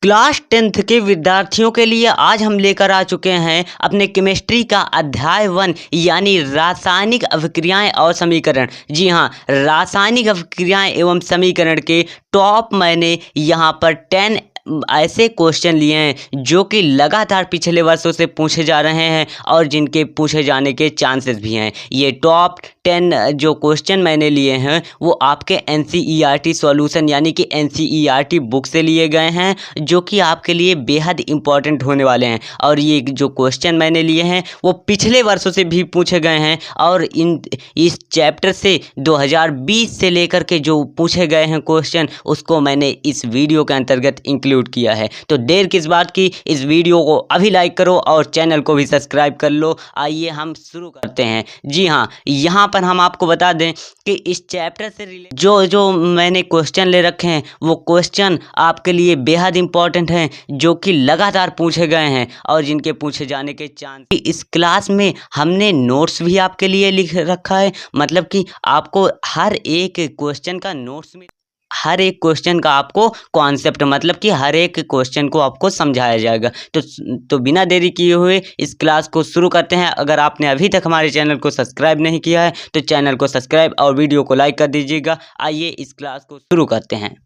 Class 10th के विद्यार्थियों के लिए आज हम लेकर आ चुके हैं अपने केमिस्ट्री का अध्याय 1 यानी रासायनिक अभिक्रियाएं और समीकरण। जी हाँ, रासायनिक अभिक्रियाएं एवं समीकरण के टॉप मैंने यहाँ पर 10 ऐसे क्वेश्चन लिए हैं जो कि लगातार पिछले वर्षों से पूछे जा रहे हैं और जिनके पूछे जाने के चांसेस भी हैं। ये टॉप 10 जो क्वेश्चन मैंने लिए हैं वो आपके NCERT सॉल्यूशन यानी कि NCERT बुक से लिए गए हैं, जो कि आपके लिए बेहद इम्पॉर्टेंट होने वाले हैं। और ये जो क्वेश्चन मैंने लिए हैं वो पिछले वर्षों से भी पूछे गए हैं और इस चैप्टर से 2020 से लेकर के जो पूछे गए हैं क्वेश्चन उसको मैंने इस वीडियो के अंतर्गत इंक्लूड किया है। तो देर किस बात की, इस वीडियो को अभी लाइक करो और चैनल को भी सब्सक्राइब कर लो। आइए हम शुरू करते हैं। जी हाँ, यहाँ पर हम आपको बता दें कि इस चैप्टर से रिलेटेड जो मैंने क्वेश्चन ले रखे हैं वो क्वेश्चन आपके लिए बेहद इंपॉर्टेंट हैं, जो कि लगातार पूछे गए हैं और जिनके पूछे जाने के चांस। इस क्लास में हमने नोट्स भी आपके लिए लिख रखा है, मतलब कि आपको हर एक क्वेश्चन का नोट्स में हर एक क्वेश्चन का आपको कॉन्सेप्ट, मतलब कि हर एक क्वेश्चन को आपको समझाया जाएगा। तो बिना देरी किए हुए इस क्लास को शुरू करते हैं। अगर आपने अभी तक हमारे चैनल को सब्सक्राइब नहीं किया है तो चैनल को सब्सक्राइब और वीडियो को लाइक कर दीजिएगा। आइए इस क्लास को शुरू करते हैं।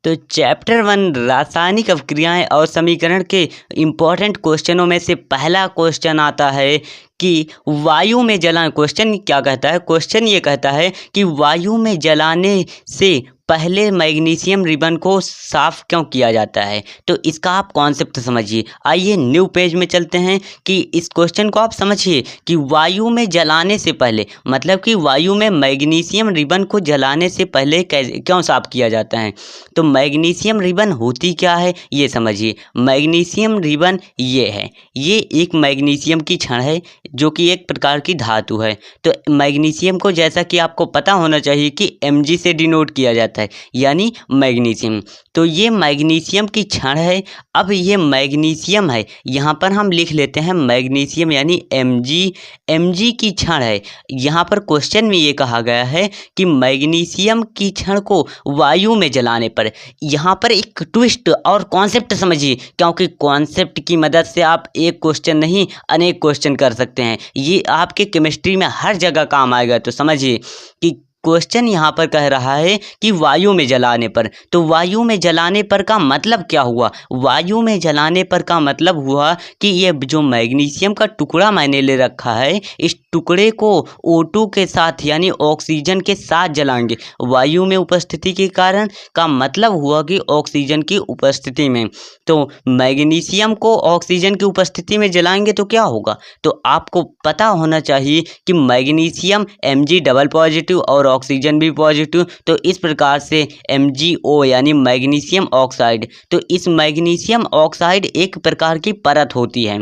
तो चैप्टर 1 रासायनिक अभिक्रियाएं और समीकरण के इम्पोर्टेंट क्वेश्चनों में से पहला क्वेश्चन आता है कि वायु में जलाने। क्वेश्चन क्या कहता है? क्वेश्चन ये कहता है कि वायु में जलाने से पहले मैग्नीशियम रिबन को साफ क्यों किया जाता है। तो इसका आप कॉन्सेप्ट समझिए। आइए न्यू पेज में चलते हैं कि इस क्वेश्चन को आप समझिए कि वायु में जलाने से पहले, मतलब कि वायु में मैग्नीशियम रिबन को जलाने से पहले क्यों साफ किया जाता है। तो मैग्नीशियम रिबन होती क्या है ये समझिए। मैग्नीशियम रिबन ये है, ये एक मैग्नीशियम की छड़ है जो कि एक प्रकार की धातु है। तो मैग्नीशियम को जैसा कि आपको पता होना चाहिए कि Mg से डिनोट किया जाता है, यानी मैग्नीशियम। तो ये मैग्नीशियम की छड़ है। अब ये मैग्नीशियम है, यहाँ पर हम लिख लेते हैं मैग्नीशियम यानी Mg की छड़ है। यहाँ पर क्वेश्चन में ये कहा गया है कि मैग्नीशियम की छड़ को वायु में जलाने पर, यहाँ पर एक ट्विस्ट और कॉन्सेप्ट समझिए, क्योंकि कॉन्सेप्ट की मदद से आप एक क्वेश्चन नहीं अनेक क्वेश्चन कर सकते हैं। ये आपके केमिस्ट्री में हर जगह काम आएगा। तो समझिए कि क्वेश्चन यहाँ पर कह रहा है कि वायु में जलाने पर। तो वायु में जलाने पर का मतलब क्या हुआ? वायु में जलाने पर का मतलब हुआ कि ये जो मैग्नीशियम का टुकड़ा मैंने ले रखा है, इस टुकड़े को O2 के साथ यानी ऑक्सीजन के साथ जलाएंगे वायु में उपस्थिति के कारण। का मतलब हुआ कि ऑक्सीजन की उपस्थिति में। तो मैग्नीशियम को ऑक्सीजन की उपस्थिति में जलाएंगे तो क्या होगा? तो आपको पता होना चाहिए कि मैग्नीशियम Mg डबल पॉजिटिव और ऑक्सीजन भी पॉजिटिव। तो इस प्रकार से MgO यानी मैग्नीशियम ऑक्साइड। तो इस मैग्नीशियम ऑक्साइड एक प्रकार की परत होती है,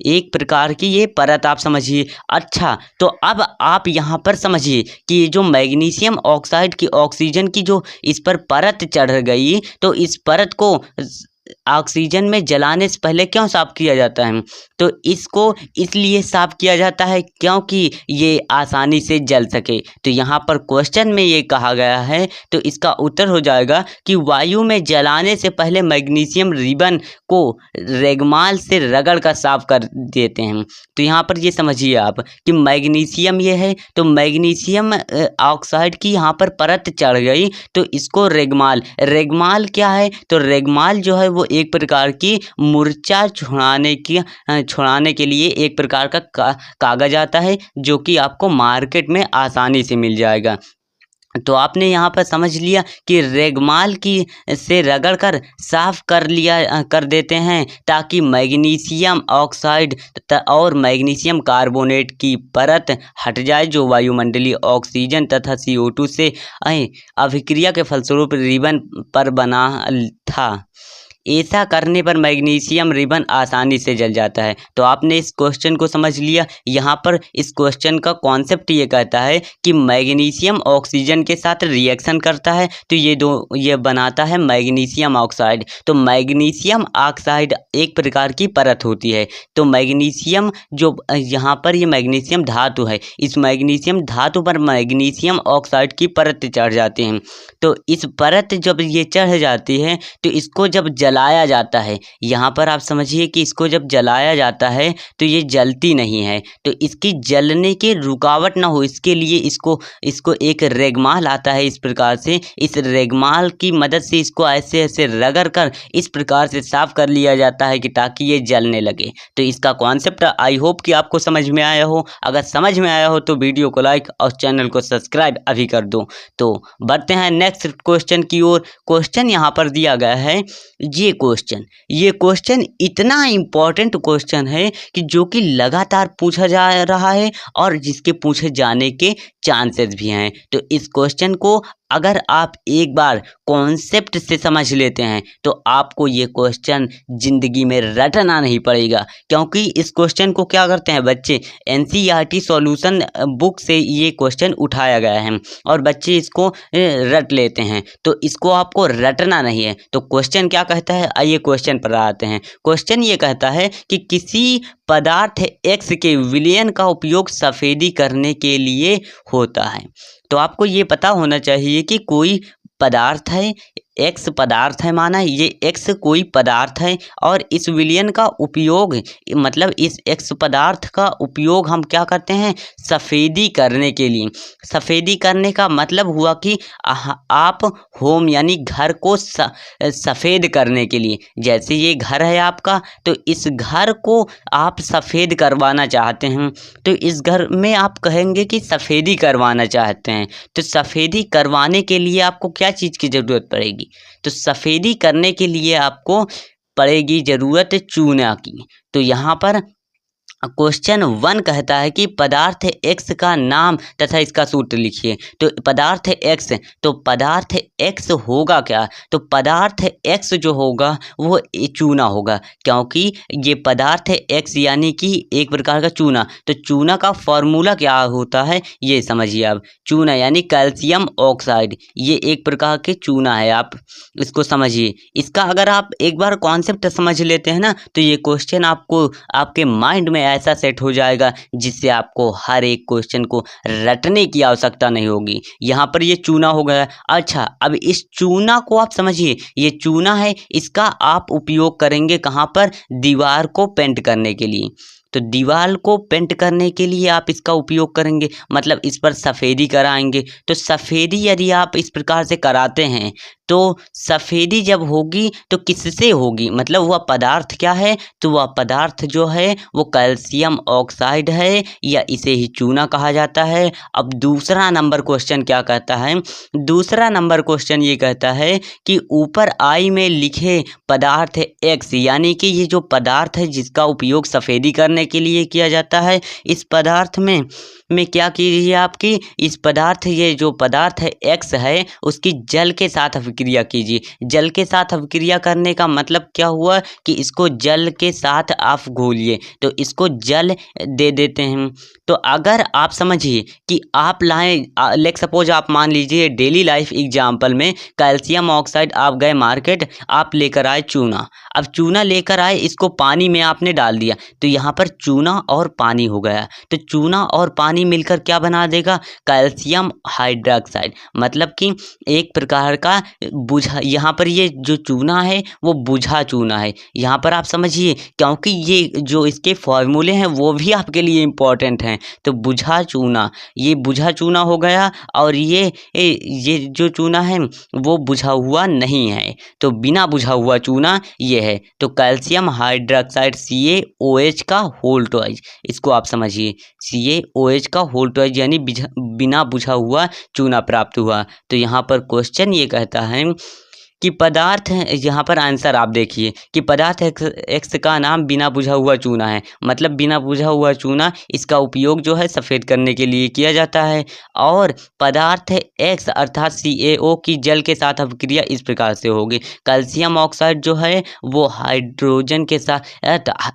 एक प्रकार की ये परत आप समझिए। अच्छा, तो अब आप यहाँ पर समझिए कि ये जो मैग्नीशियम ऑक्साइड की ऑक्सीजन की जो इस पर परत चढ़ गई, तो इस परत को ऑक्सीजन में जलाने से पहले क्यों साफ किया जाता है? तो इसको इसलिए साफ किया जाता है क्योंकि ये आसानी से जल सके। तो यहाँ पर क्वेश्चन में ये कहा गया है, तो इसका उत्तर हो जाएगा कि वायु में जलाने से पहले मैग्नीशियम रिबन को रेगमाल से रगड़ कर साफ कर देते हैं। तो यहाँ पर ये समझिए आप कि मैग्नीशियम ये है, तो मैग्नीशियम ऑक्साइड की यहाँ पर परत चढ़ गई, तो इसको रेगमाल क्या है? तो रेगमाल जो है वो एक प्रकार की मूर्छा छुड़ाने के लिए एक प्रकार का कागज आता है, जो कि आपको मार्केट में आसानी से मिल जाएगा। तो आपने यहाँ पर समझ लिया कि रेगमाल की से रगड़ कर साफ कर देते हैं ताकि मैग्नीशियम ऑक्साइड और मैग्नीशियम कार्बोनेट की परत हट जाए, जो वायुमंडलीय ऑक्सीजन तथा CO2 से अभिक्रिया के फलस्वरूप रिबन पर बना था। ऐसा करने पर मैग्नीशियम रिबन आसानी से जल जाता है। तो आपने इस क्वेश्चन को समझ लिया। यहाँ पर इस क्वेश्चन का कॉन्सेप्ट ये कहता है कि मैग्नीशियम ऑक्सीजन के साथ रिएक्शन करता है, तो ये बनाता है मैग्नीशियम ऑक्साइड। तो मैग्नीशियम ऑक्साइड एक प्रकार की परत होती है। तो मैग्नीशियम जो यहाँ पर ये मैग्नीशियम धातु है, इस मैग्नीशियम धातु पर मैग्नीशियम ऑक्साइड की परत चढ़ जाती है। तो इस परत जब ये चढ़ जाती है तो इसको जब जलाया जाता है। यहाँ पर आप समझिए कि इसको जब जलाया जाता है तो ये जलती नहीं है, तो इसकी जलने के रुकावट ना हो इसके लिए इसको एक रेगमाल आता है। इस प्रकार से इस रेगमाल की मदद से इसको ऐसे ऐसे रगड़ कर इस प्रकार से साफ कर लिया जाता है कि ताकि ये जलने लगे। तो इसका कॉन्सेप्ट आई होप कि आपको समझ में आया हो। अगर समझ में आया हो तो वीडियो को लाइक और चैनल को सब्सक्राइब अभी कर दो। तो बढ़ते हैं नेक्स्ट क्वेश्चन की ओर। क्वेश्चन यहाँ पर दिया गया है। ये क्वेश्चन इतना इम्पोर्टेंट क्वेश्चन है कि जो कि लगातार पूछा जा रहा है और जिसके पूछे जाने के चांसेस भी हैं। तो इस क्वेश्चन को अगर आप एक बार कॉन्सेप्ट से समझ लेते हैं तो आपको ये क्वेश्चन ज़िंदगी में रटना नहीं पड़ेगा, क्योंकि इस क्वेश्चन को क्या करते हैं बच्चे, एनसीईआरटी सॉल्यूशन बुक से ये क्वेश्चन उठाया गया है और बच्चे इसको रट लेते हैं। तो इसको आपको रटना नहीं है। तो क्वेश्चन क्या कहता है, आइए क्वेश्चन पर आते हैं। क्वेश्चन ये कहता है कि किसी पदार्थ एक्स के विलयन का उपयोग सफ़ेदी करने के लिए होता है। तो आपको ये पता होना चाहिए कि कोई पदार्थ है, एक्स पदार्थ है, माना ये एक्स कोई पदार्थ है और इस विलयन का उपयोग मतलब इस एक्स पदार्थ का उपयोग हम क्या करते हैं, सफ़ेदी करने के लिए। सफ़ेदी करने का मतलब हुआ कि आप होम यानी घर को सफ़ेद करने के लिए, जैसे ये घर है आपका, तो इस घर को आप सफ़ेद करवाना चाहते हैं, तो इस घर में आप कहेंगे कि सफ़ेदी करवाना चाहते हैं। तो सफ़ेदी करवाने के लिए आपको क्या चीज़ की ज़रूरत पड़ेगी, तो सफ़ेदी करने के लिए आपको पड़ेगी ज़रूरत चूना की। तो यहाँ पर क्वेश्चन 1 कहता है कि पदार्थ एक्स का नाम तथा इसका सूत्र लिखिए। तो पदार्थ एक्स, तो पदार्थ एक्स होगा क्या, तो पदार्थ एक्स जो होगा वो चूना होगा, क्योंकि ये पदार्थ एक्स यानी कि एक प्रकार का चूना। तो चूना का फॉर्मूला क्या होता है ये समझिए आप। चूना यानी कैल्शियम ऑक्साइड, ये एक प्रकार के चूना है, आप इसको समझिए। इसका अगर आप एक बार कॉन्सेप्ट समझ लेते हैं ना, तो ये क्वेश्चन आपको आपके माइंड में ऐसा सेट हो जाएगा जिससे आपको हर एक क्वेश्चन को रटने की आवश्यकता नहीं होगी। यहाँ पर ये चूना हो गया। अच्छा, अब इस चूना को आप समझिए, ये चूना है, इसका आप उपयोग करेंगे कहाँ पर, दीवार को पेंट करने के लिए। तो दीवार को पेंट करने के लिए आप इसका उपयोग करेंगे, मतलब इस पर सफ़ेदी कराएंगे। तो सफ़ेदी यदि आप इस प्रकार से कराते हैं तो सफ़ेदी जब होगी तो किससे होगी, मतलब वह पदार्थ क्या है, तो वह पदार्थ जो है वो कैल्शियम ऑक्साइड है या इसे ही चूना कहा जाता है। अब दूसरा नंबर क्वेश्चन क्या कहता है, दूसरा नंबर क्वेश्चन ये कहता है कि ऊपर आई में लिखे पदार्थ एक्स, यानी कि ये जो पदार्थ है जिसका उपयोग सफ़ेदी करने के लिए किया जाता है, इस पदार्थ में क्या कीजिए आपकी, इस पदार्थ, ये जो पदार्थ है एक्स है उसकी जल के साथ अभिक्रिया कीजिए। जल के साथ अभिक्रिया करने का मतलब क्या हुआ कि इसको जल के साथ आप घोलिए, तो इसको जल दे देते हैं। तो अगर आप समझिए कि आप लाएँ, लेट सपोज आप मान लीजिए डेली लाइफ एग्जाम्पल में कैल्शियम ऑक्साइड आप गए मार्केट, आप लेकर आए चूना। अब चूना लेकर आए, इसको पानी में आपने डाल दिया, तो यहाँ पर चूना और पानी हो गया। तो चूना और पानी मिलकर क्या बना देगा, कैल्शियम हाइड्रोक्साइड, मतलब कि एक प्रकार का बुझा, यहाँ पर ये जो चूना है वो बुझा चूना है। यहाँ पर आप समझिए, क्योंकि ये जो इसके फॉर्मूले हैं वो भी आपके लिए इम्पोर्टेंट हैं। तो बुझा चूना, ये बुझा चूना हो गया, और ये जो चूना है वो बुझा हुआ नहीं है, तो बिना बुझा हुआ चूना ये है। तो कैल्शियम हाइड्रोक्साइड CaOH का होल ट्वाइस, इसको आप समझिए, CaOH का होल ट्वाइस यानी बिना बुझा हुआ चूना प्राप्त हुआ। तो यहाँ पर क्वेश्चन ये कहता है कि पदार्थ, यहाँ पर आंसर आप देखिए कि पदार्थ एक्स का नाम बिना बुझा हुआ चूना है, मतलब बिना बुझा हुआ चूना, इसका उपयोग जो है सफ़ेद करने के लिए किया जाता है। और पदार्थ एक्स अर्थात CaO की जल के साथ अभिक्रिया इस प्रकार से होगी। कैल्शियम ऑक्साइड जो है वो हाइड्रोजन के साथ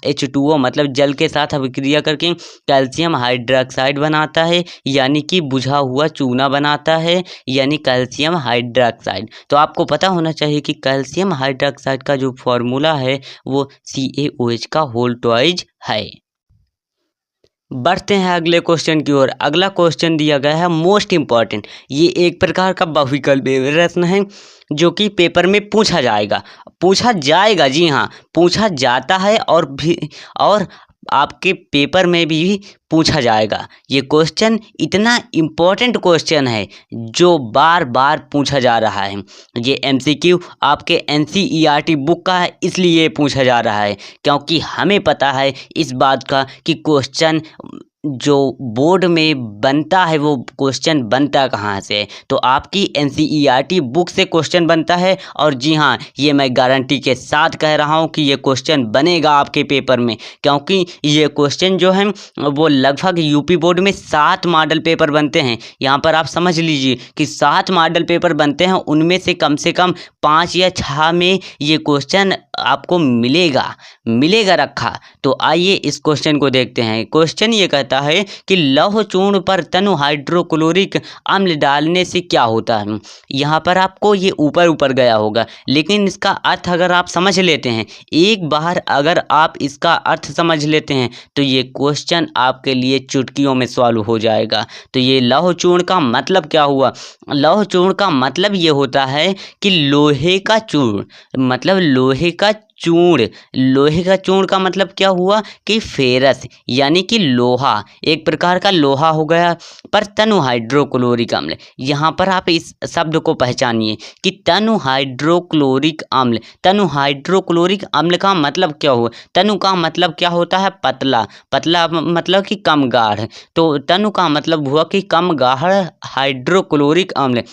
H2O मतलब जल के साथ अभिक्रिया करके कैल्शियम हाइड्रोक्साइड बनाता है, यानी कि बुझा हुआ चूना बनाता है, यानी कैल्शियम हाइड्रोक्साइड। तो आपको पता होना चाहिए कि कैल्शियम हाइड्रोक्साइड का जो फॉर्मूला है वो CaOH का होल ट्वाइस है। बढ़ते हैं अगले क्वेश्चन की ओर। अगला क्वेश्चन दिया गया है मोस्ट इम्पॉर्टेंट, ये एक प्रकार का बहुविकल्पीय प्रश्न है जो कि पेपर में पूछा जाएगा। पूछा जाएगा, जी हाँ, पूछा जाता है और आपके पेपर में भी पूछा जाएगा। ये क्वेश्चन इतना इम्पोर्टेंट क्वेश्चन है जो बार बार पूछा जा रहा है। ये एमसीक्यू आपके एनसीईआरटी बुक का है, इसलिए पूछा जा रहा है, क्योंकि हमें पता है इस बात का कि क्वेश्चन जो बोर्ड में बनता है वो क्वेश्चन बनता कहाँ से है। तो आपकी एनसीईआरटी बुक से क्वेश्चन बनता है, और जी हाँ, ये मैं गारंटी के साथ कह रहा हूँ कि ये क्वेश्चन बनेगा आपके पेपर में, क्योंकि ये क्वेश्चन जो है वो लगभग यूपी बोर्ड में 7 मॉडल पेपर बनते हैं। यहाँ पर आप समझ लीजिए कि 7 मॉडल पेपर बनते हैं, उनमें से कम 5 या 6 में ये क्वेश्चन आपको मिलेगा रखा। तो आइए इस क्वेश्चन को देखते हैं। क्वेश्चन ये कहता है कि लौह चूर्ण पर तनु हाइड्रोक्लोरिक अम्ल डालने से क्या होता है। यहाँ पर आपको ये ऊपर गया होगा, लेकिन इसका अर्थ अगर आप समझ लेते हैं, एक बार अगर आप इसका अर्थ समझ लेते हैं तो ये क्वेश्चन आपके लिए चुटकियों में सॉल्व हो जाएगा। तो ये लौह चूर्ण का मतलब क्या हुआ? लौह चूर्ण का मतलब ये होता है कि लोहे का चूर्ण, मतलब लोहे का चूर्ण का मतलब क्या हुआ कि फेरस, यानी कि लोहा, एक प्रकार का लोहा हो गया। पर तनु हाइड्रोक्लोरिक अम्ल, यहाँ पर आप इस शब्द को पहचानिए कि तनु हाइड्रोक्लोरिक अम्ल का मतलब क्या हुआ? तनु का मतलब क्या होता है? पतला मतलब कि कम गाढ़। तो तनु का मतलब हुआ कि कम गाढ़ हाइड्रोक्लोरिक अम्ल।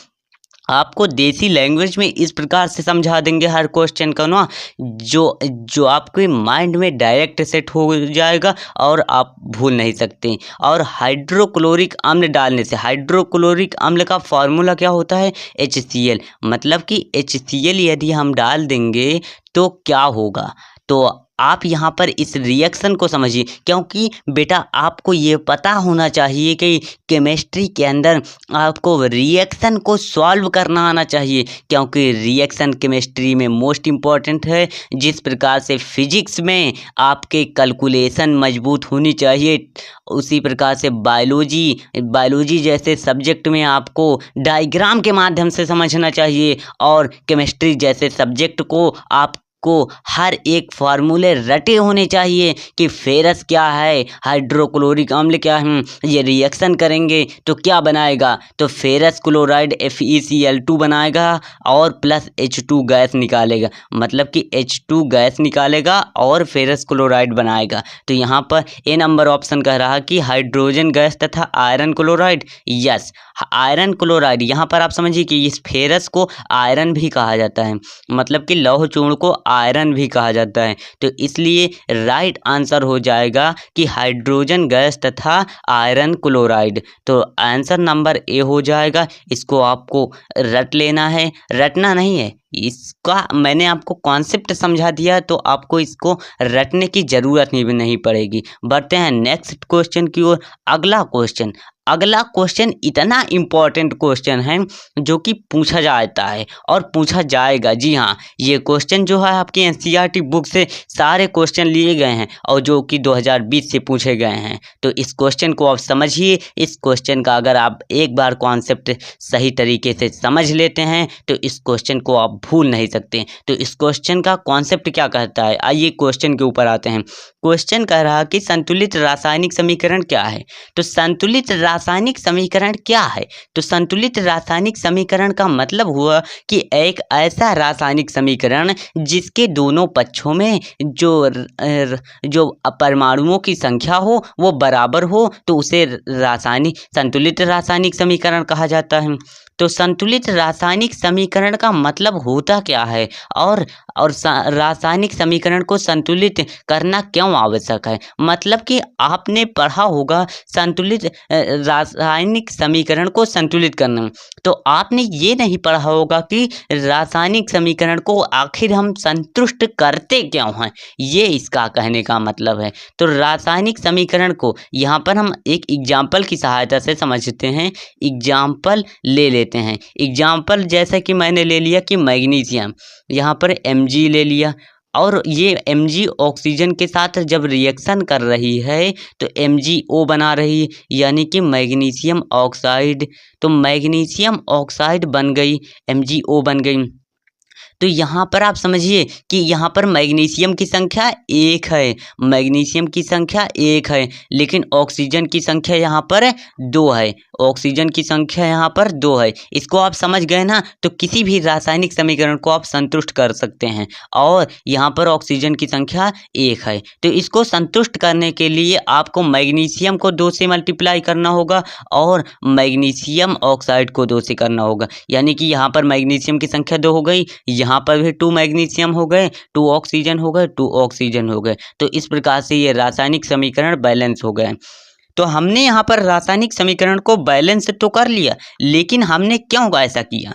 आपको देसी लैंग्वेज में इस प्रकार से समझा देंगे हर क्वेश्चन का ना, जो आपके माइंड में डायरेक्ट सेट हो जाएगा और आप भूल नहीं सकते। और हाइड्रोक्लोरिक अम्ल डालने से, हाइड्रोक्लोरिक अम्ल का फॉर्मूला क्या होता है? HCl, मतलब कि HCl यदि हम डाल देंगे तो क्या होगा? तो आप यहाँ पर इस रिएक्शन को समझिए, क्योंकि बेटा आपको ये पता होना चाहिए कि केमिस्ट्री के अंदर आपको रिएक्शन को सॉल्व करना आना चाहिए, क्योंकि रिएक्शन केमिस्ट्री में मोस्ट इम्पॉर्टेंट है। जिस प्रकार से फिजिक्स में आपके कैलकुलेशन मजबूत होनी चाहिए, उसी प्रकार से बायोलॉजी जैसे सब्जेक्ट में आपको डायग्राम के माध्यम से समझना चाहिए, और केमिस्ट्री जैसे सब्जेक्ट को आपको हर एक फार्मूले रटे होने चाहिए कि फेरस क्या है, हाइड्रोक्लोरिक अम्ल क्या है, ये रिएक्शन करेंगे तो क्या बनाएगा? तो फेरस क्लोराइड FeCl2 बनाएगा और प्लस H2 गैस निकालेगा, मतलब कि H2 गैस निकालेगा और फेरस क्लोराइड बनाएगा। तो यहाँ पर ए नंबर ऑप्शन कह रहा कि हाइड्रोजन गैस तथा iron chloride. Yes, iron chloride, यहाँ पर आप समझिए कि इस फेरस को आयरन भी कहा जाता है, मतलब कि लौह चूर्ण को आयरन भी कहा जाता है। तो इसलिए राइट आंसर हो जाएगा कि हाइड्रोजन गैस तथा आयरन क्लोराइड। तो आंसर नंबर ए हो जाएगा। इसको आपको रट लेना है, रटना नहीं है, इसका मैंने आपको कॉन्सेप्ट समझा दिया, तो आपको इसको रटने की ज़रूरत नहीं पड़ेगी। बढ़ते हैं नेक्स्ट क्वेश्चन की ओर। अगला क्वेश्चन इतना इम्पॉर्टेंट क्वेश्चन है जो कि पूछा जाता है और पूछा जाएगा। जी हाँ, ये क्वेश्चन जो है आपकी एनसीईआरटी बुक से सारे क्वेश्चन लिए गए हैं और जो कि 2020 से पूछे गए हैं। तो इस क्वेश्चन को आप समझिए। इस क्वेश्चन का अगर आप एक बार कॉन्सेप्ट सही तरीके से समझ लेते हैं तो इस क्वेश्चन को आप भूल नहीं सकते। तो इस क्वेश्चन का कॉन्सेप्ट क्या कहता है, आइए क्वेश्चन के ऊपर आते हैं। क्वेश्चन कह रहा कि संतुलित रासायनिक समीकरण क्या है? तो संतुलित रासायनिक समीकरण क्या है? तो संतुलित रासायनिक समीकरण का मतलब हुआ कि एक ऐसा रासायनिक समीकरण जिसके दोनों पक्षों में जो परमाणुओं की संख्या हो वो बराबर हो, तो उसे संतुलित रासायनिक समीकरण कहा जाता है। तो संतुलित रासायनिक समीकरण का मतलब होता क्या है, और रासायनिक समीकरण को संतुलित करना क्यों आवश्यक है? मतलब कि आपने पढ़ा होगा संतुलित रासायनिक समीकरण को संतुलित करना, तो आपने ये नहीं पढ़ा होगा कि रासायनिक समीकरण को आखिर हम संतुष्ट करते क्यों हैं, ये इसका कहने का मतलब है। तो रासायनिक समीकरण को यहाँ पर हम एक एग्जाम्पल की सहायता से समझते हैं। एग्जाम्पल ले लेते हैं। एग्जाम्पल जैसे कि मैंने ले लिया कि मैग्नीशियम, यहाँ पर Mg ले लिया, और ये Mg ऑक्सीजन के साथ जब रिएक्शन कर रही है तो MgO बना रही है, यानी कि मैग्नीशियम ऑक्साइड। तो मैग्नीशियम ऑक्साइड बन गई, MgO बन गई। तो यहाँ पर आप समझिए कि यहाँ पर मैग्नीशियम की संख्या 1 है, मैग्नीशियम की संख्या 1 है, लेकिन ऑक्सीजन की संख्या यहाँ पर 2 है, ऑक्सीजन की संख्या यहाँ पर 2 है। इसको आप समझ गए ना, तो किसी भी रासायनिक समीकरण को आप संतुष्ट कर सकते हैं। और यहाँ पर ऑक्सीजन की संख्या 1 है, तो इसको संतुष्ट करने के लिए आपको मैग्नीशियम को 2 से मल्टीप्लाई करना होगा और मैग्नीशियम ऑक्साइड को 2 से करना होगा। यानी कि यहाँ पर मैग्नीशियम की संख्या 2 हो गई, यहाँ पर भी 2 मैग्नीशियम हो गए, 2 ऑक्सीजन हो गए, 2 ऑक्सीजन हो गए। तो इस प्रकार से ये रासायनिक समीकरण बैलेंस हो गए। तो हमने यहाँ पर रासायनिक समीकरण को बैलेंस तो कर लिया, लेकिन हमने क्यों ऐसा किया?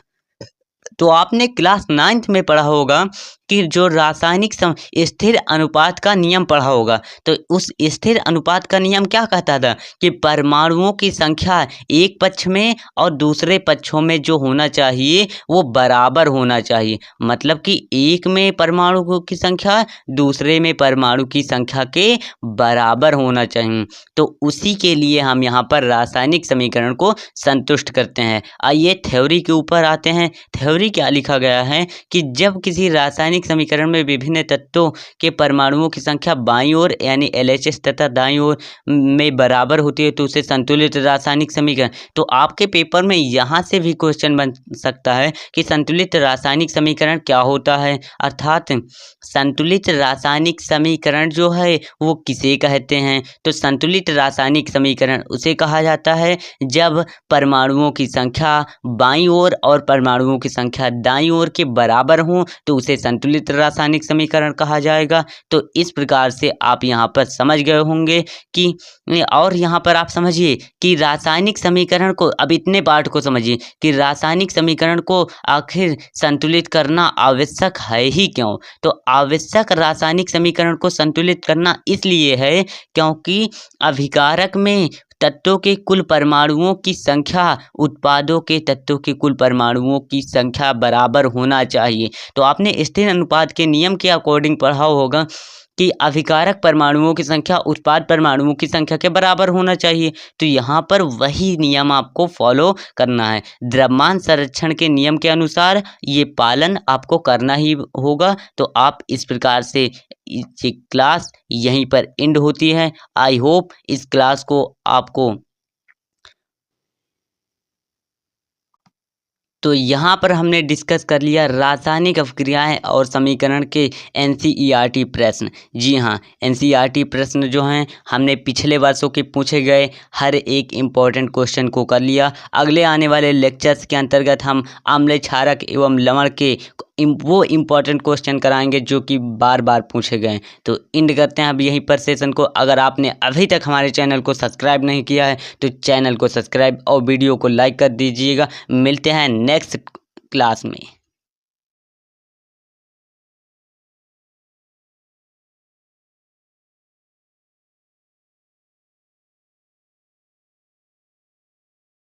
तो आपने क्लास 9th में पढ़ा होगा कि जो रासायनिक स्थिर अनुपात का नियम पढ़ा होगा। तो उस स्थिर अनुपात का नियम क्या कहता था कि परमाणुओं की संख्या एक पक्ष में और दूसरे पक्षों में जो होना चाहिए वो बराबर होना चाहिए। मतलब कि एक में परमाणु की संख्या दूसरे में परमाणु की संख्या के बराबर होना चाहिए। तो उसी के लिए हम यहाँ पर रासायनिक समीकरण को संतुष्ट करते हैं। आइए थ्योरी के ऊपर आते हैं। थ्योरी क्या लिखा गया है कि जब किसी रासायनिक समीकरण में विभिन्न तत्वों के परमाणुओं की संख्या बाईं ओर यानी LHS तथा दाईं ओर में बराबर होती है तो उसे संतुलित रासायनिक समीकरण। तो आपके पेपर में यहाँ से भी क्वेश्चन बन सकता है कि संतुलित रासायनिक समीकरण क्या होता है, अर्थात संतुलित रासायनिक समीकरण जो है वो किसे कहते हैं। तो संतुलित रासायनिक समीकरण उसे कहा जाता है जब परमाणुओं की संख्या बाईं ओर और परमाणुओं की संख्या दाईं ओर के बराबर हों तो उसे संतुलित रासायनिक समीकरण कहा जाएगा। तो इस प्रकार से आप यहाँ पर समझ गए होंगे कि, और यहाँ पर आप समझिए कि रासायनिक समीकरण को, अब इतने पार्ट को समझिए कि रासायनिक समीकरण को आखिर संतुलित करना आवश्यक है ही क्यों। तो आवश्यक रासायनिक समीकरण को संतुलित करना इसलिए है क्योंकि अभिकारक में तत्वों के कुल परमाणुओं की संख्या उत्पादों के तत्वों के कुल परमाणुओं की संख्या बराबर होना चाहिए। तो आपने स्थिर अनुपात के नियम के अकॉर्डिंग पढ़ा होगा कि अभिकारक परमाणुओं की संख्या उत्पाद परमाणुओं की संख्या के बराबर होना चाहिए। तो यहाँ पर वही नियम आपको फॉलो करना है। द्रव्यमान संरक्षण के नियम के अनुसार ये पालन आपको करना ही होगा। तो आप इस प्रकार से ये क्लास यहीं पर एंड होती है। आई होप इस क्लास को आपको, तो यहाँ पर हमने डिस्कस कर लिया रासायनिक अभिक्रियाएं और समीकरण के NCERT प्रश्न। जी हाँ, NCERT प्रश्न जो हैं हमने पिछले वर्षों के पूछे गए हर एक इम्पॉर्टेंट क्वेश्चन को कर लिया। अगले आने वाले लेक्चर्स के अंतर्गत हम आम्ल क्षारक एवं लवण के वो इम्पॉर्टेंट क्वेश्चन कराएंगे जो कि बार बार पूछे गए। तो एंड करते हैं अब यहीं पर सेशन को। अगर आपने अभी तक हमारे चैनल को सब्सक्राइब नहीं किया है तो चैनल को सब्सक्राइब और वीडियो को लाइक कर दीजिएगा। मिलते हैं नेक्स्ट क्लास में।